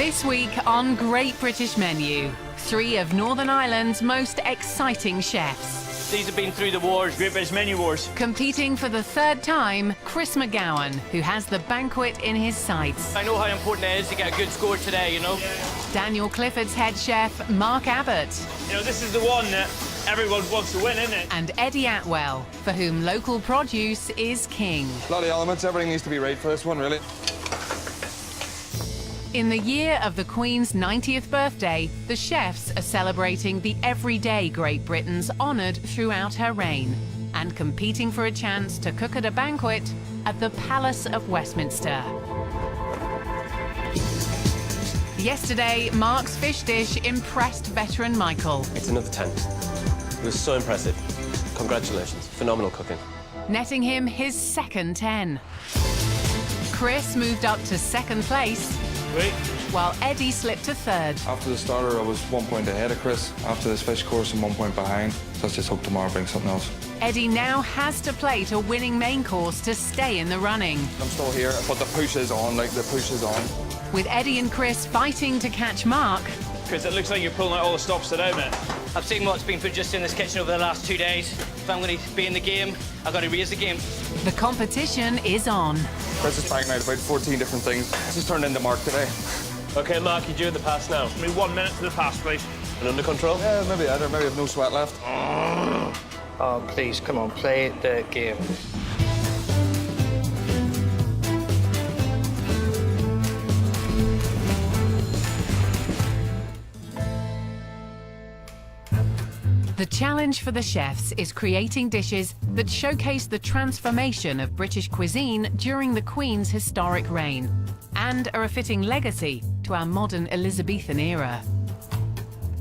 This week on Great British Menu, 3 of Northern Ireland's most exciting chefs. These have been through the wars, Great British Menu Wars. Competing for the 3rd time, Chris McGowan, who has the banquet in his sights. I know how important it is to get a good score today, you know. Daniel Clifford's head chef, Mark Abbott. You know, this is the one that everyone wants to win, isn't it? And Eddie Atwell, for whom local produce is king. A lot of elements, everything needs to be right for this one, really. In the year of the Queen's 90th birthday, the chefs are celebrating the everyday Great Britain's honoured throughout her reign and competing for a chance to cook at a banquet at the Palace of Westminster. Yesterday, Mark's fish dish impressed veteran Michael. It's another 10. It was so impressive. Congratulations. Phenomenal cooking. Netting him his 2nd 10. Chris moved up to 2nd place, while Eddie slipped to 3rd. After the starter, I was 1 point ahead of Chris. After this fish course, I'm 1 point behind. So let's just hope tomorrow brings something else. Eddie now has to plate a winning main course to stay in the running. I'm still here, but the push is on, the push is on. With Eddie and Chris fighting to catch Mark. Chris, it looks like you're pulling out all the stops today, mate. I've seen what's been produced in this kitchen over the last 2 days. If I'm going to be in the game, I've got to raise the game. The competition is on. Chris is banging out about 14 different things. This has turned into Mark today. OK, Mark, you're doing the pass now. Give me 1 minute to the pass, please. And under control? Yeah, maybe I have no sweat left. Oh, please, come on, play the game. The challenge for the chefs is creating dishes that showcase the transformation of British cuisine during the Queen's historic reign and are a fitting legacy to our modern Elizabethan era.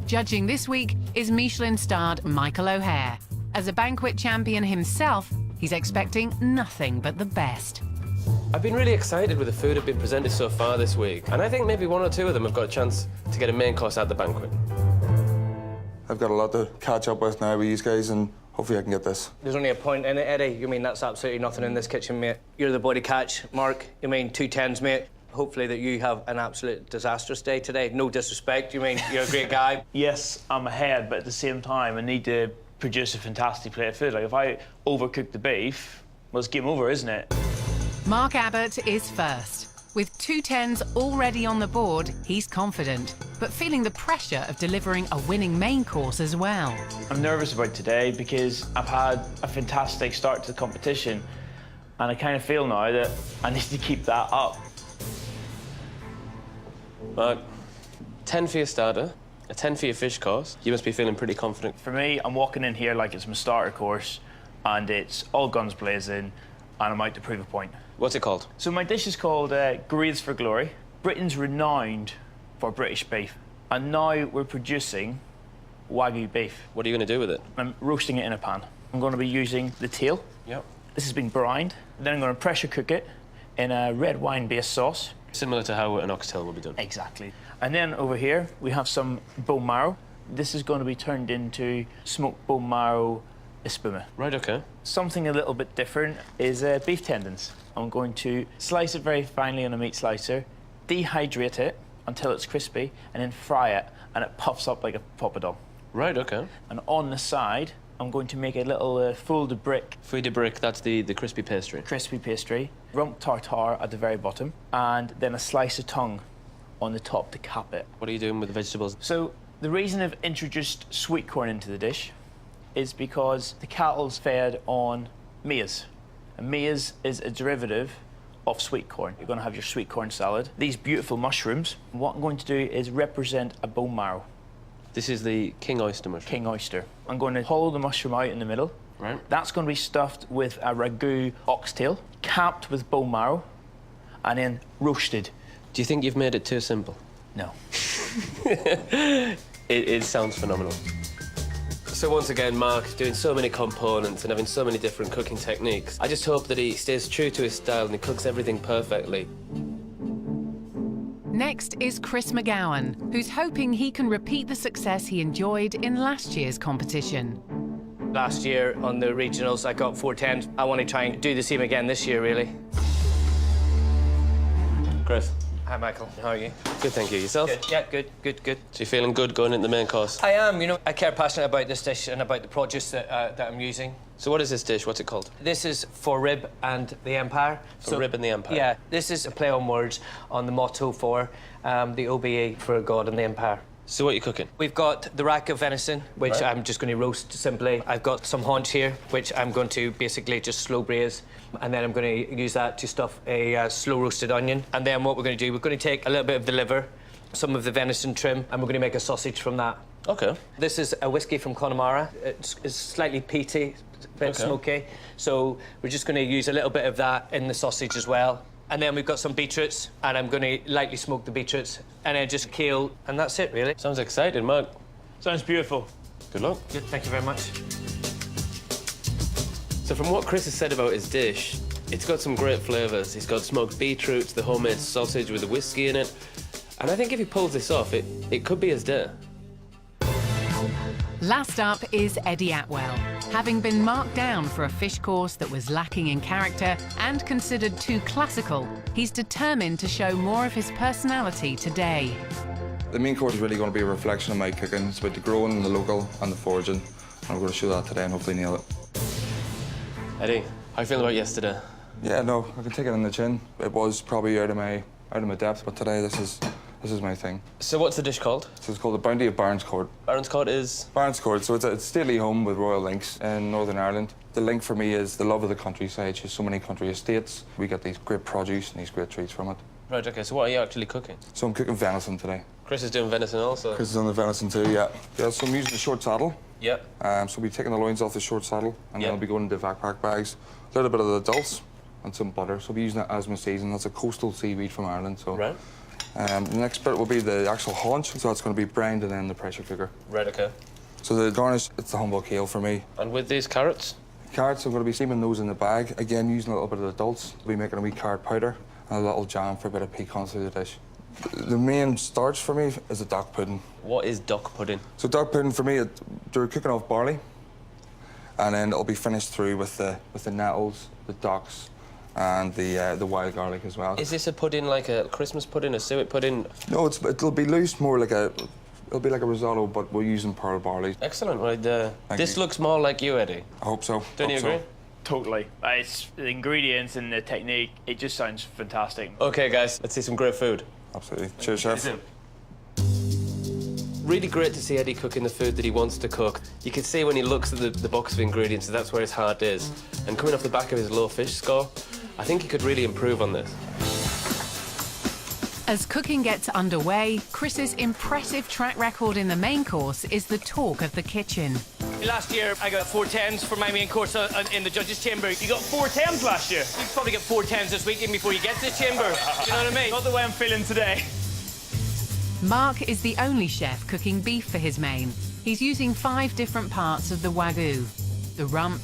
Judging this week is Michelin-starred Michael O'Hare. As a banquet champion himself, he's expecting nothing but the best. I've been really excited with the food that have been presented so far this week, and I think maybe 1 or 2 of them have got a chance to get a main course at the banquet. I've got a lot to catch up with now with these guys, and hopefully I can get this. There's only a point in it, Eddie. You mean that's absolutely nothing in this kitchen, mate. You're the body catch, Mark. You mean 2 10s, mate. Hopefully that you have an absolute disastrous day today. No disrespect. You mean you're a great guy. Yes, I'm ahead, but at the same time, I need to produce a fantastic plate of food. Like, if I overcook the beef, well, it's game over, isn't it? Mark Abbott is first. With 2 10s already on the board, he's confident, but feeling the pressure of delivering a winning main course as well. I'm nervous about today because I've had a fantastic start to the competition, and I kind of feel now that I need to keep that up. Mark, 10 for your starter, a 10 for your fish course. You must be feeling pretty confident. For me, I'm walking in here like it's my starter course, and it's all guns blazing, and I'm out to prove a point. What's it called? So my dish is called Graves for Glory. Britain's renowned for British beef, and now we're producing Wagyu beef. What are you going to do with it? I'm roasting it in a pan. I'm going to be using the tail. Yep. This has been brined. Then I'm going to pressure cook it in a red wine-based sauce. Similar to how an oxtail will be done. Exactly. And then over here, we have some bone marrow. This is going to be turned into smoked bone marrow espuma. Right, OK. Something a little bit different is beef tendons. I'm going to slice it very finely on a meat slicer, dehydrate it until it's crispy, and then fry it, and it puffs up like a poppadom. Right, OK. And on the side, I'm going to make a little foule de brique. Fouille de brique, that's the crispy pastry. Crispy pastry, rump tartare at the very bottom, and then a slice of tongue on the top to cap it. What are you doing with the vegetables? So the reason I've introduced sweet corn into the dish is because the cattle's fed on maize. And maize is a derivative of sweet corn. You're going to have your sweet corn salad. These beautiful mushrooms, what I'm going to do is represent a bone marrow. This is the king oyster mushroom. King oyster. I'm going to hollow the mushroom out in the middle. Right. That's going to be stuffed with a ragu oxtail, capped with bone marrow, and then roasted. Do you think you've made it too simple? No. It sounds phenomenal. So once again, Mark doing so many components and having so many different cooking techniques. I just hope that he stays true to his style and he cooks everything perfectly. Next is Chris McGowan, who's hoping he can repeat the success he enjoyed in last year's competition. Last year on the regionals, I got 4 10s. I want to try and do the same again this year, really. Chris, Hi, Michael. How are you? Good, thank you. Yourself? Good. Yeah, good, good, good. So you feeling good going into the main course? I am. You know, I care passionate about this dish and about the produce that I'm using. So what is this dish? What's it called? This is for rib and the Empire. For rib and the Empire? Yeah, this is a play on words on the motto for the OBE for God and the Empire. So what are you cooking? We've got the rack of venison, which Right. I'm just going to roast simply. I've got some haunch here, which I'm going to basically just slow braise. And then I'm going to use that to stuff a slow roasted onion. And then what we're going to do, we're going to take a little bit of the liver, some of the venison trim, and we're going to make a sausage from that. Okay. This is a whiskey from Connemara. It's slightly peaty, a bit smoky. So we're just going to use a little bit of that in the sausage as well. And then we've got some beetroots, and I'm going to lightly smoke the beetroots, and then just kale, and that's it, really. Sounds exciting, Mark. Sounds beautiful. Good luck. Good, thank you very much. So from what Chris has said about his dish, it's got some great flavours. He's got smoked beetroots, the homemade sausage with the whiskey in it. And I think if he pulls this off, it could be his day. Last up is Eddie Atwell. Having been marked down for a fish course that was lacking in character and considered too classical, he's determined to show more of his personality today. The main course is really going to be a reflection of my cooking. It's about the growing, the local and the foraging. And I'm going to show that today and hopefully nail it. Eddie, how you feeling about yesterday? Yeah, no, I can take it in the chin. It was probably out of my depth, but today this is my thing. So what's the dish called? So it's called the Bounty of Barons Court. Barons Court is? Barons Court, so it's a stately home with royal links in Northern Ireland. The link for me is the love of the countryside. There's so many country estates. We get these great produce and these great treats from it. Right, OK, so what are you actually cooking? So I'm cooking venison today. Chris is doing venison also. Chris is on the venison too, yeah. Yeah, so I'm using the short saddle. Yep. So we'll be taking the loins off the short saddle and then I'll be going into backpack bags. A little bit of the dulse and some butter. So I'll be using that as my season. That's a coastal seaweed from Ireland. So. Right. The next bit will be the actual haunch. So that's going to be brined and then the pressure cooker. Right, OK. So the garnish, it's the humble kale for me. And with these carrots? Carrots, I'm going to be steaming those in the bag. Again, using a little bit of the dulse. We'll be making a wee carrot powder and a little jam for a bit of piquance to the dish. The main starch for me is the duck pudding. What is duck pudding? So duck pudding for me, they're cooking off barley, and then it'll be finished through with the nettles, the ducks, and the wild garlic as well. Is this a pudding like a Christmas pudding, a suet pudding? No, it'll be loose, more like it'll be like a risotto, but we're using pearl barley. Excellent. Well, this you. looks more like you, Eddie. I hope so. Don't you Hope agree? so. Totally. It's the ingredients and the technique. It just sounds fantastic. OK, guys, let's see some great food. Absolutely. Cheers, chef. Really great to see Eddie cooking the food that he wants to cook. You can see when he looks at the box of ingredients that that's where his heart is. And coming off the back of his low fish score, I think he could really improve on this. As cooking gets underway, Chris's impressive track record in the main course is the talk of the kitchen. Last year, I got 4 10s for my main course in the judges' chamber. You got 4 10s last year. You probably get 4 10s this week even before you get to the chamber. You know what I mean? Not the way I'm feeling today. Mark is the only chef cooking beef for his main. He's using 5 different parts of the wagyu: the rump,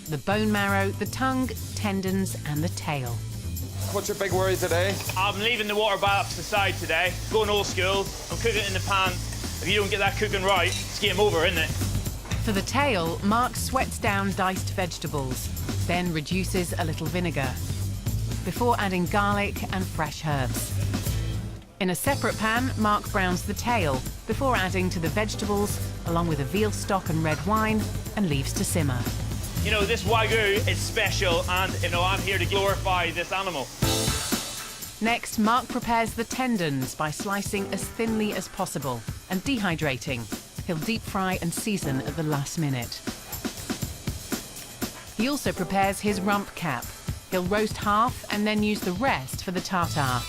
the bone marrow, the tongue, tendons, and the tail. What's your big worry today? I'm leaving the water baths aside today. Going old school. I'm cooking it in the pan. If you don't get that cooking right, it's game over, isn't it? For the tail, Mark sweats down diced vegetables, then reduces a little vinegar, before adding garlic and fresh herbs. In a separate pan, Mark browns the tail, before adding to the vegetables, along with a veal stock and red wine, and leaves to simmer. You know, this wagyu is special, and, you know, I'm here to glorify this animal. Next, Mark prepares the tendons by slicing as thinly as possible and dehydrating. He'll deep fry and season at the last minute. He also prepares his rump cap. He'll roast half and then use the rest for the tartare.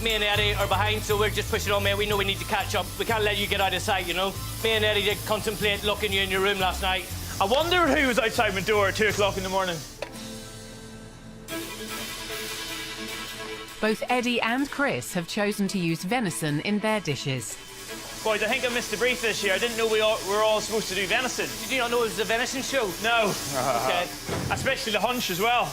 Me and Eddie are behind, so we're just pushing on, mate. We know we need to catch up. We can't let you get out of sight, you know? Me and Eddie did contemplate locking you in your room last night. I wondered who was outside my door at 2 o'clock in the morning. Both Eddie and Chris have chosen to use venison in their dishes. Boys, I think I missed the brief this year. I didn't know we're all supposed to do venison. Did you not know it was a venison show? No. Okay. Especially the hunch as well.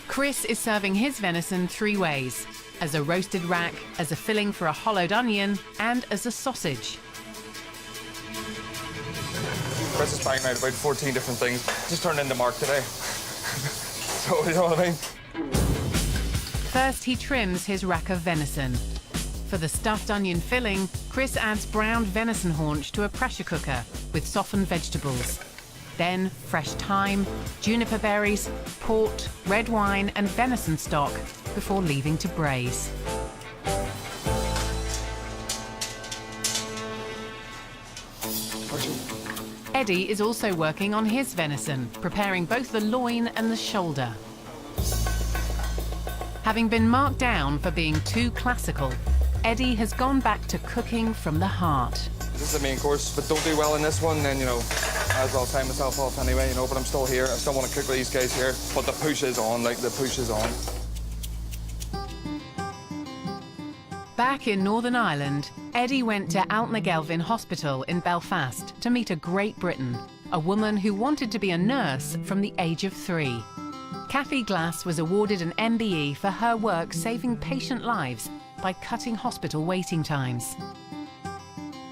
Chris is serving his venison 3 ways: as a roasted rack, as a filling for a hollowed onion, and as a sausage. Chris is banging out about 14 different things. Just turned into Mark today. So, you know what I mean? First, he trims his rack of venison. For the stuffed onion filling, Chris adds browned venison haunch to a pressure cooker with softened vegetables. Then fresh thyme, juniper berries, port, red wine and venison stock before leaving to braise. Eddie is also working on his venison, preparing both the loin and the shoulder. Having been marked down for being too classical, Eddie has gone back to cooking from the heart. This is the main course, but don't do well in this one, then, you know, I as well sign myself off anyway, you know, but I'm still here. I still want to cook with these guys here, but the push is on, like, the push is on. Back in Northern Ireland, Eddie went to Altnagelvin Hospital in Belfast to meet a Great Britain, a woman who wanted to be a nurse from the age of 3. Kathy Glass was awarded an MBE for her work saving patient lives by cutting hospital waiting times.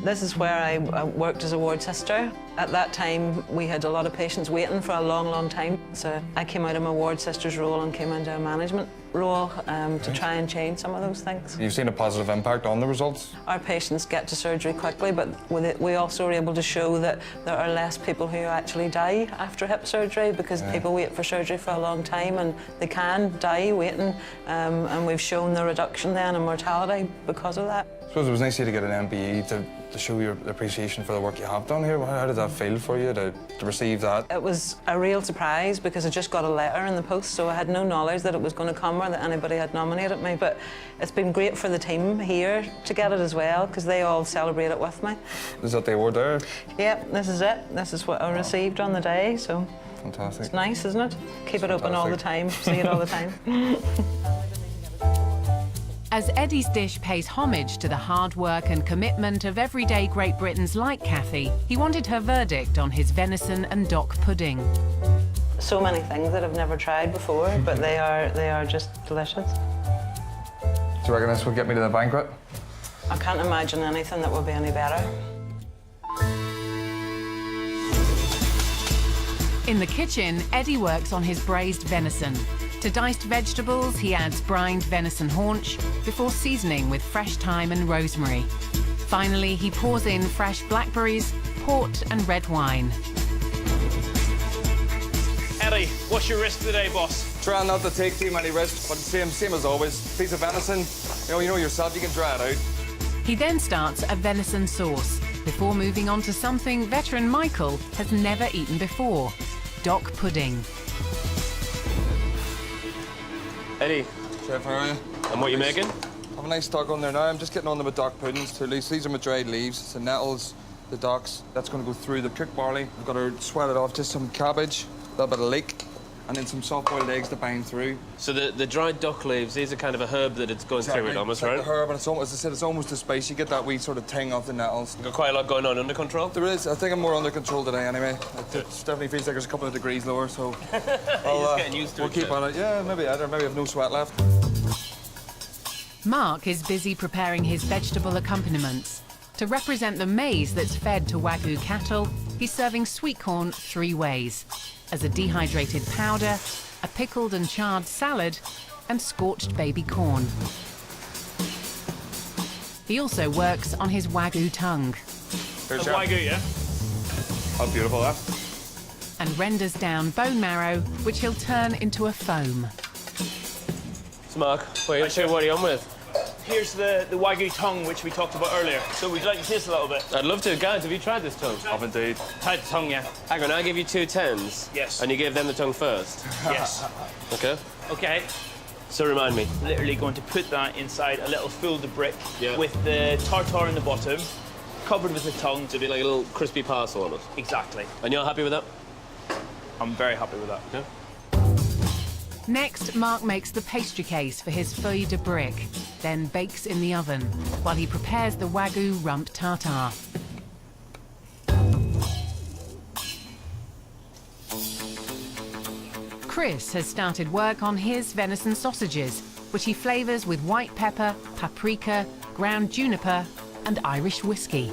This is where I worked as a ward sister. At that time, we had a lot of patients waiting for a long, long time. So I came out of my ward sister's role and came into a management role to try and change some of those things. You've seen a positive impact on the results? Our patients get to surgery quickly, but with it, we also are able to show that there are less people who actually die after hip surgery because people wait for surgery for a long time and they can die waiting, and we've shown the reduction then in mortality because of that. I suppose it was nice of you to get an MBE to show your appreciation for the work you have done here. How did that feel for you to receive that? It was a real surprise because I just got a letter in the post, so I had no knowledge that it was going to come or that anybody had nominated me. But it's been great for the team here to get it as well because they all celebrate it with me. Is that the award there? Yep, this is it. This is what I received on the day, so Fantastic. it's nice, isn't it? Keep it open all the time, see it all the time. As Eddie's dish pays homage to the hard work and commitment of everyday Great Britons like Kathy, he wanted her verdict on his venison and dock pudding. So many things that I've never tried before, but they are just delicious. Do you reckon this will get me to the banquet? I can't imagine anything that would be any better. In the kitchen, Eddie works on his braised venison. To diced vegetables, he adds brined venison haunch before seasoning with fresh thyme and rosemary. Finally, he pours in fresh blackberries, port and red wine. Eddie, what's your risk today, boss? Try not to take too many risks, but same as always. Piece of venison, you know yourself, you can dry it out. He then starts a venison sauce before moving on to something veteran Michael has never eaten before, dock pudding. Eddie, Chef, how are you? and what you making? I have a nice stock on there now. I'm just getting on them with dock puddings, 2 leaves. These are my dried leaves. It's the nettles, the docks. That's going to go through the cooked barley. I've got to sweat it off, just some cabbage, a little bit of leek, and then some soft-boiled eggs to bind through. So the dried dock leaves, these are kind of a herb that it's going through it almost, It's like right? the herb, and it's almost, as I said, it's almost a spice. You get that wee sort of ting off the nettles. Got quite a lot going on under control? There is. I think I'm more under control today anyway. It definitely feels like there's a couple of degrees lower, so getting used to we'll it, keep Chef. on it. Yeah, maybe either. Maybe I have no sweat left. Mark is busy preparing his vegetable accompaniments. To represent the maize that's fed to Wagyu cattle, he's serving sweet corn 3 ways: as a dehydrated powder, a pickled and charred salad, and scorched baby corn. He also works on his Wagyu tongue Here's The Wagyu, yeah? How beautiful that. and renders down bone marrow, which he'll turn into a foam. So Mark, what are you on with? Here's the Wagyu tongue, which we talked about earlier. So would you like to taste a little bit? I'd love to. Guys, have you tried this tongue? I've indeed. Tried the tongue, yeah. Hang on, I give you 2 10s. Yes. And you gave them the tongue first. Yes. Okay. Okay. So remind me. Literally going to put that inside a little foule de brick Yeah. with the tartare in the bottom, covered with the tongue. To be like a little crispy parcel on it. Exactly. And you're happy with that? I'm very happy with that. Yeah. Next, Mark makes the pastry case for his feuille de brick, then bakes in the oven while he prepares the Wagyu rump tartare. Chris has started work on his venison sausages, which he flavours with white pepper, paprika, ground juniper, and Irish whiskey.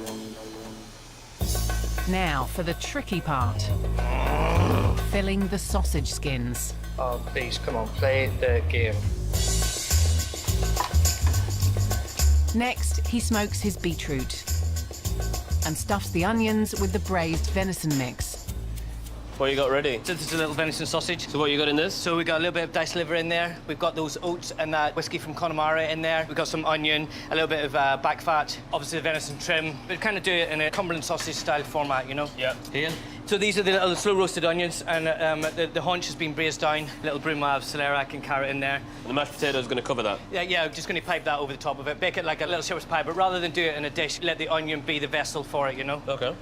Now for the tricky part: filling the sausage skins. Oh, please, come on, play the game. Next, he smokes his beetroot and stuffs the onions with the braised venison mix. What you got ready? So this is a little venison sausage. So what you got in this? So we got a little bit of diced liver in there. We've got those oats and that whiskey from Connemara in there. We've got some onion, a little bit of back fat, obviously the venison trim. We kind of do it in a Cumberland sausage style format, you know? Yeah. Here. So these are the little slow roasted onions, and the haunch has been braised down. Little broom of celeriac and carrot in there. And the mashed potato is going to cover that. Yeah, I'm just going to pipe that over the top of it. Bake it like a little shepherd's pie, but rather than do it in a dish, let the onion be the vessel for it, you know? Okay.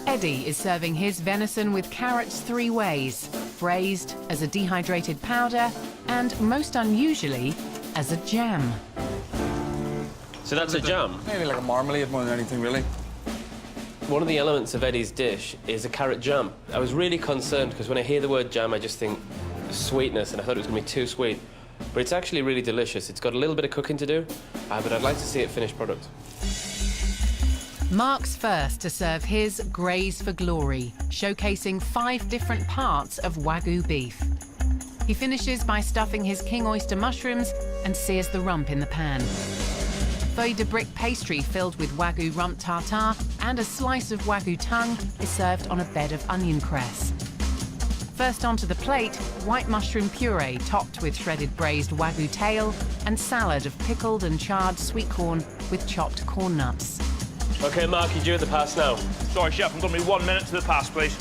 Eddie is serving his venison with carrots 3 ways: braised, as a dehydrated powder, and most unusually, as a jam. So that's a jam. Maybe like a marmalade more than anything, really. One of the elements of Eddie's dish is a carrot jam. I was really concerned because when I hear the word jam, I just think sweetness, and I thought it was going to be too sweet. But it's actually really delicious. It's got a little bit of cooking to do, but I'd like to see it finished product. Mark's first to serve his Graze for Glory, showcasing 5 different parts of Wagyu beef. He finishes by stuffing his king oyster mushrooms and sears the rump in the pan. Feuille de brique pastry filled with Wagyu rump tartare and a slice of Wagyu tongue is served on a bed of onion cress. First onto the plate, white mushroom puree topped with shredded braised Wagyu tail and salad of pickled and charred sweet corn with chopped corn nuts. OK, Mark, you're due at the pass now. Sorry, Chef, I'm going to be 1 minute to the pass, please.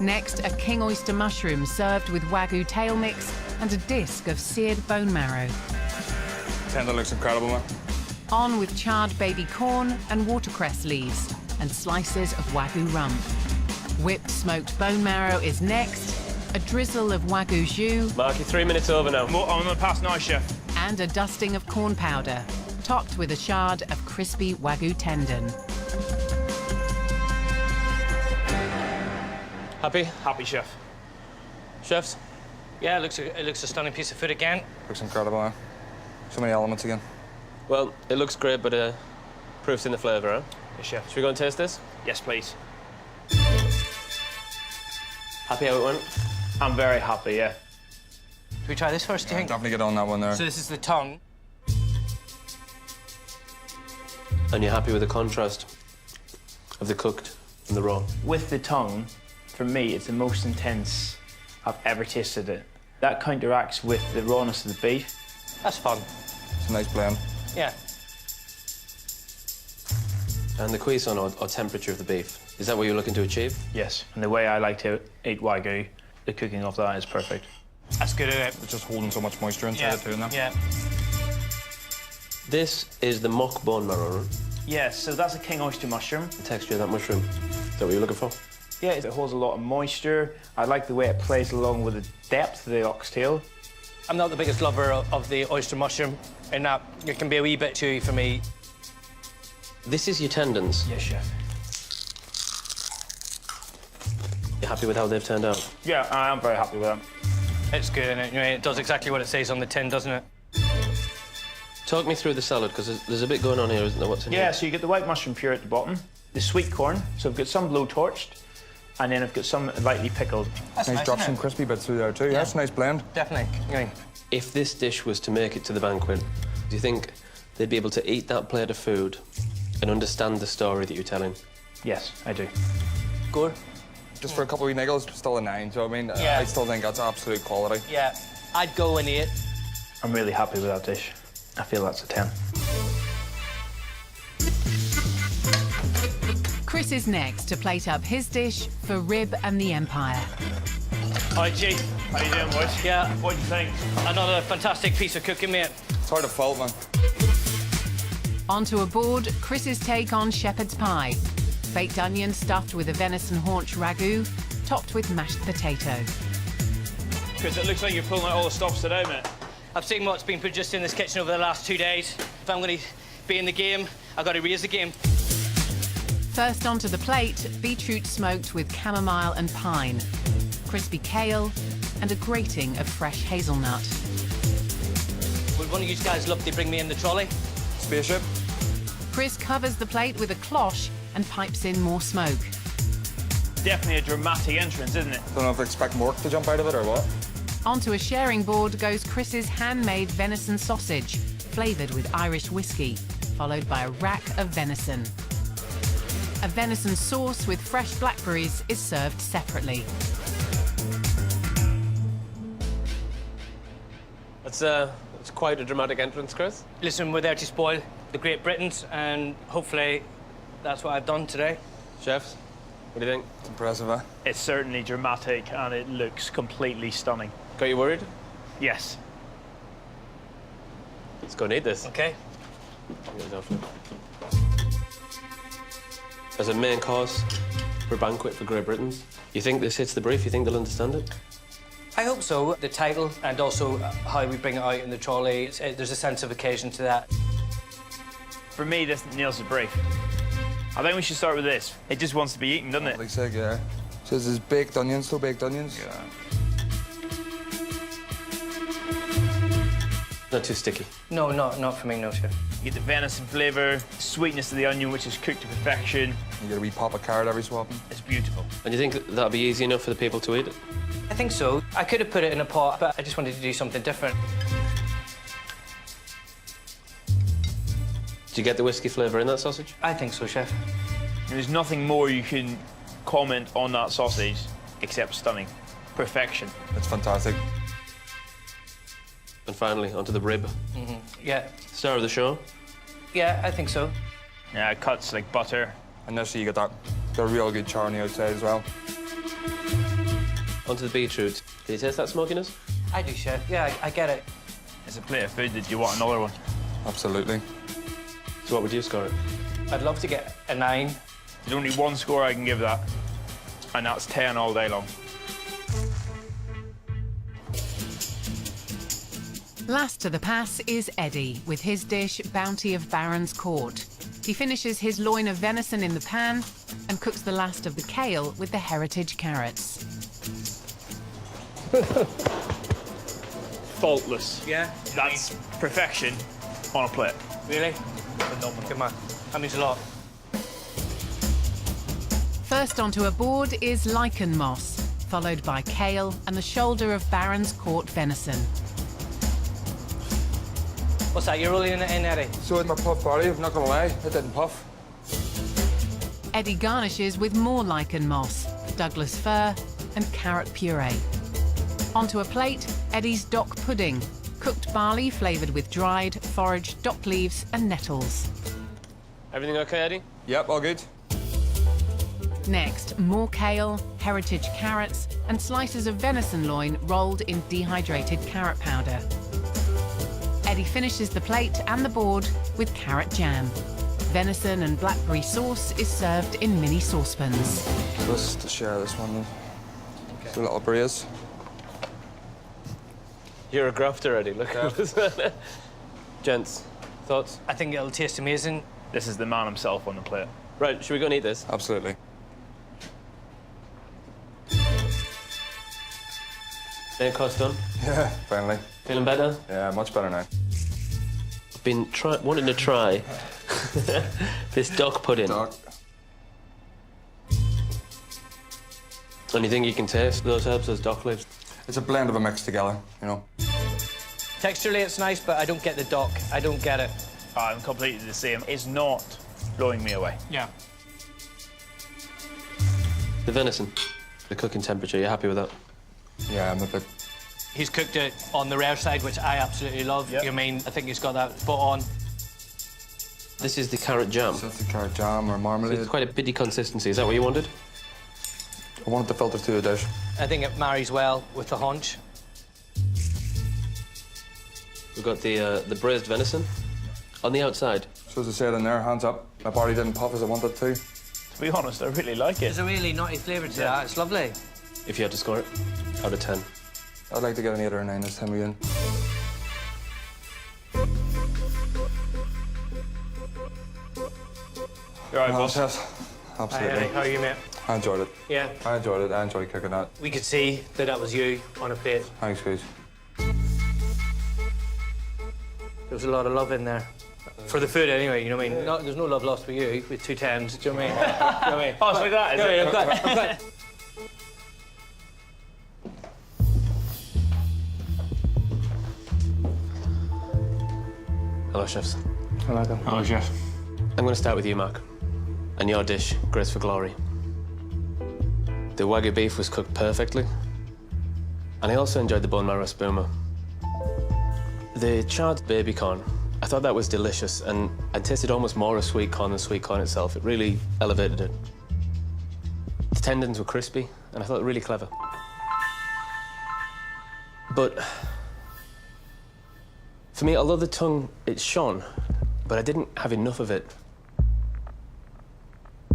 Next, a king oyster mushroom served with Wagyu tail mix and a disc of seared bone marrow. Tender looks incredible, man. On with charred baby corn and watercress leaves and slices of Wagyu rump. Whipped smoked bone marrow is next, a drizzle of Wagyu jus. Mark, you're 3 minutes over now. I'm on the pass now, Chef. And a dusting of corn powder, topped with a shard of crispy Wagyu tendon. Happy? Happy, Chef. Chefs? Yeah, it looks a stunning piece of food again. Looks incredible, man. So many elements again. Well, it looks great, but proof's in the flavour, huh? Yes, Chef. Should we go and taste this? Yes, please. Happy how it went? I'm very happy, yeah. Should we try this first, do you think? Definitely get on that one there. So this is the tongue. And you're happy with the contrast of the cooked and the raw? With the tongue, for me, it's the most intense I've ever tasted it. That counteracts with the rawness of the beef. That's fun. It's a nice blend. Yeah. And the cuisson, or temperature of the beef, is that what you're looking to achieve? Yes, and the way I like to eat Wagyu, the cooking of that is perfect. That's good, isn't it? It's just holding so much moisture inside it too, isn't it? Yeah. This is the mock bone marrow, right? Yes, so that's a king oyster mushroom. The texture of that mushroom. Is that what you're looking for? Yeah, it holds a lot of moisture. I like the way it plays along with the depth of the oxtail. I'm not the biggest lover of the oyster mushroom, in that it can be a wee bit chewy for me. This is your tendons. Yes, Chef. You're happy with how they've turned out? Yeah, I am very happy with them. It's good, isn't it? You know, it does exactly what it says on the tin, doesn't it? Talk me through the salad, because there's a bit going on here, isn't there? What's in Yeah, here? so you get the white mushroom puree at the bottom, the sweet corn, so I've got some blow-torched, and then I've got some lightly pickled. That's Nice drop isn't some it? crispy bits through there too. Yeah, that's a nice blend. Definitely. Yeah. If this dish was to make it to the banquet, do you think they'd be able to eat that plate of food and understand the story that you're telling? Yes, I do. Good. Just for a couple of wee niggles, still a 9. So I mean, Yeah. I still think that's absolute quality. Yeah. I'd go and eat. I'm really happy with that dish. I feel that's a 10. Chris is next to plate up his dish for Rib and the Empire. Hi, G. How you doing, boys? Yeah. What do you think? Another fantastic piece of cooking, mate. It's hard to fault, man. Onto a board, Chris's take on shepherd's pie. Baked onion stuffed with a venison haunch ragu, topped with mashed potato. Chris, it looks like you're pulling out all the stops today, mate. I've seen what's been produced in this kitchen over the last 2 days. If I'm going to be in the game, I've got to raise the game. First onto the plate, beetroot smoked with chamomile and pine, crispy kale, and a grating of fresh hazelnut. Would one of you guys love to bring me in the trolley? Spaceship. Chris covers the plate with a cloche and pipes in more smoke. Definitely a dramatic entrance, isn't it? Don't know if I expect Mork to jump out of it or what. Onto a sharing board goes Chris's handmade venison sausage, flavoured with Irish whiskey, followed by a rack of venison. A venison sauce with fresh blackberries is served separately. It's quite a dramatic entrance, Chris. Listen, we're there to spoil the Great Britons, and hopefully that's what I've done today. Chefs, what do you think? It's impressive, eh? It's certainly dramatic and it looks completely stunning. Got you worried? Yes. Let's go and eat this. Okay. As a main course for a banquet for Great Britons, you think this hits the brief? You think they'll understand it? I hope so. The title and also how we bring it out in the trolley, there's a sense of occasion to that. For me, this nails the brief. I think we should start with this. It just wants to be eaten, doesn't it? Like I said, yeah. Says there's baked onions, still baked onions. Yeah. Not too sticky. No, not for me, no, chef. You get the venison flavour, sweetness of the onion, which is cooked to perfection. You get a wee pop of carrot every so often. It's beautiful. And you think that'll be easy enough for the people to eat it? I think so. I could have put it in a pot, but I just wanted to do something different. Do you get the whiskey flavour in that sausage? I think so, chef. There's nothing more you can comment on that sausage except stunning. Perfection. It's fantastic. And finally, onto the rib. Yeah. Star of the show. Yeah, I think so. Yeah, it cuts like butter. And this you get that. Got a real good char on the outside as well. Onto the beetroot. Can you taste that smokiness? I do, chef. Yeah, I get it. It's a plate of food that you want another one. Absolutely. So what would you score it? I'd love to get a 9. There's only one score I can give that, and that's 10 all day long. Last to the pass is Eddie, with his dish Bounty of Baron's Court. He finishes his loin of venison in the pan and cooks the last of the kale with the heritage carrots. Faultless. Yeah? That's perfection on a plate. Really? Phenomenal. Good man. That means a lot. First onto a board is lichen moss, followed by kale and the shoulder of Baron's Court venison. What's that? You're rolling it in, Eddie? So with my puff party, I'm not gonna lie, it didn't puff. Eddie garnishes with more lichen moss, Douglas fir and carrot puree. Onto a plate, Eddie's dock pudding, cooked barley flavoured with dried, foraged dock leaves and nettles. Everything okay, Eddie? Yep, all good. Next, more kale, heritage carrots and slices of venison loin rolled in dehydrated carrot powder. Eddie finishes the plate and the board with carrot jam. Venison and blackberry sauce is served in mini saucepans. Just to share this one. It's a little braise. You're a grafter, Eddie. Look at this. Gents, thoughts? I think it'll taste amazing. This is the man himself on the plate. Right, should we go and eat this? Absolutely. Main course done. Yeah, finally. Feeling better? Yeah, much better now. I've been wanting to try this dock pudding. Doc. And you think you can taste those herbs, those dock leaves? It's a blend of a mix together, you know. Texturally, it's nice, but I don't get the dock. I don't get it. I'm completely the same. It's not blowing me away. Yeah. The venison, the cooking temperature, you happy with that? Yeah, I'm a bit... He's cooked it on the rare side, which I absolutely love. Yep. I mean, I think he's got that spot on. This is the carrot jam. So it's a carrot jam or So marmalade. it's quite a bitty consistency. Is that what you wanted? I wanted to filter through the dish. I think it marries well with the haunch. We've got the braised venison on the outside. So as I said in there, hands up. My body didn't puff as I wanted to. To be honest, I really like it. There's a really nutty flavour to that. It's lovely. If you had to score it, out of 10. I'd like to get an 8 or a 9 this time again. You're right, boss. Yes, Hi, absolutely. Eddie. How are you, mate? I enjoyed it. Yeah. I enjoyed it. I enjoyed cooking that. We could see that that was you on a plate. Thanks, guys. There was a lot of love in there. For the food, anyway, you know what I mean? No, there's no love lost with you, with 2 10s, do you know what I mean? You know what I mean? Oh, it's like that, is it? I'm glad. Hello, chefs. Hello, chef. I'm going to start with you, Mark. And your dish, Grace for Glory. The Wagyu beef was cooked perfectly. And I also enjoyed the bone marrow spuma. The charred baby corn, I thought that was delicious, and I tasted almost more of sweet corn than sweet corn itself. It really elevated it. The tendons were crispy, and I thought really clever. But for me, although the tongue, it shone, but I didn't have enough of it.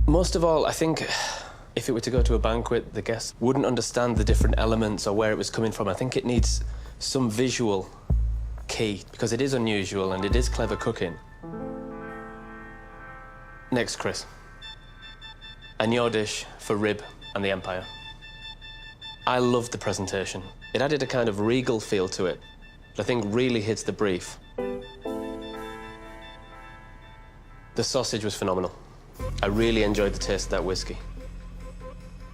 Most of all, I think if it were to go to a banquet, the guests wouldn't understand the different elements or where it was coming from. I think it needs some visual key, because it is unusual and it is clever cooking. Next, Chris. And your dish for rib and the Empire. I loved the presentation. It added a kind of regal feel to it that I think really hits the brief. The sausage was phenomenal. I really enjoyed the taste of that whiskey.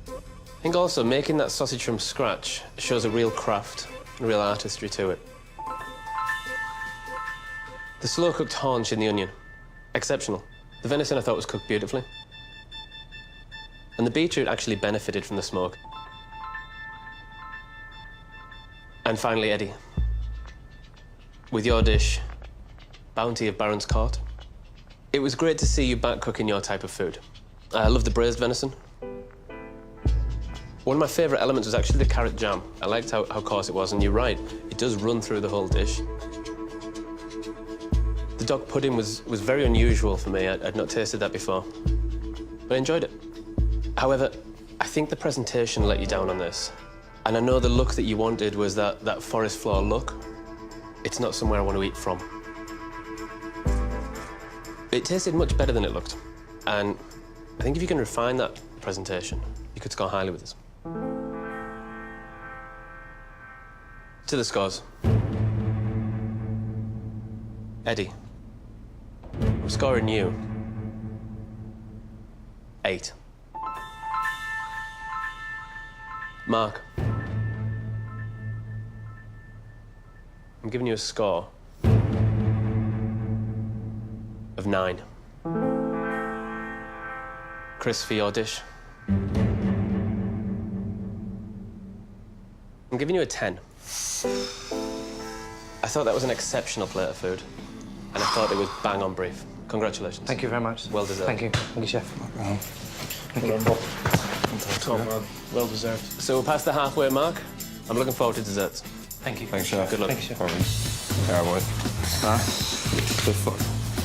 I think also making that sausage from scratch shows a real craft, a real artistry to it. The slow-cooked haunch in the onion, exceptional. The venison I thought was cooked beautifully. And the beetroot actually benefited from the smoke. And finally, Eddie, with your dish, Bounty of Baron's Court. It was great to see you back cooking your type of food. I love the braised venison. One of my favourite elements was actually the carrot jam. I liked how coarse it was, and you're right, it does run through the whole dish. The dog pudding was very unusual for me. I'd not tasted that before, but I enjoyed it. However, I think the presentation let you down on this. And I know the look that you wanted was that forest floor look. It's not somewhere I want to eat from. It tasted much better than it looked. And I think if you can refine that presentation, you could score highly with this. To the scores. Eddie, I'm scoring you 8. Mark, I'm giving you a score of 9. Chris, for your dish, I'm giving you a 10. I thought that was an exceptional plate of food, and I thought it was bang on brief. Congratulations. Thank you very much. Well deserved. Thank you. Thank you, chef. Thank you, Bob. Top man. Well deserved. So we're past the halfway mark. I'm looking forward to desserts. Thank you. Thanks, chef. Good luck. Thank you, chef. Yeah, boy. Good fuck.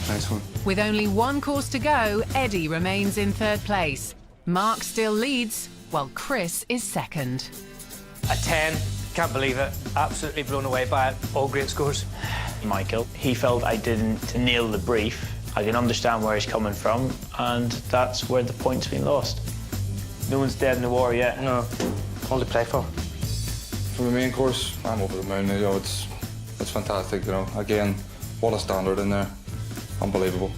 Nice one. With only one course to go, Eddie remains in 3rd place. Mark still leads, while Chris is 2nd. A 10. Can't believe it. Absolutely blown away by it. All great scores. Michael, he felt I didn't nail the brief. I can understand where he's coming from, and that's where the point's been lost. No one's dead in the war yet. No. All to play for. For the main course, I'm over the moon. You know, it's fantastic. You know, again, what a standard in there. Unbelievable.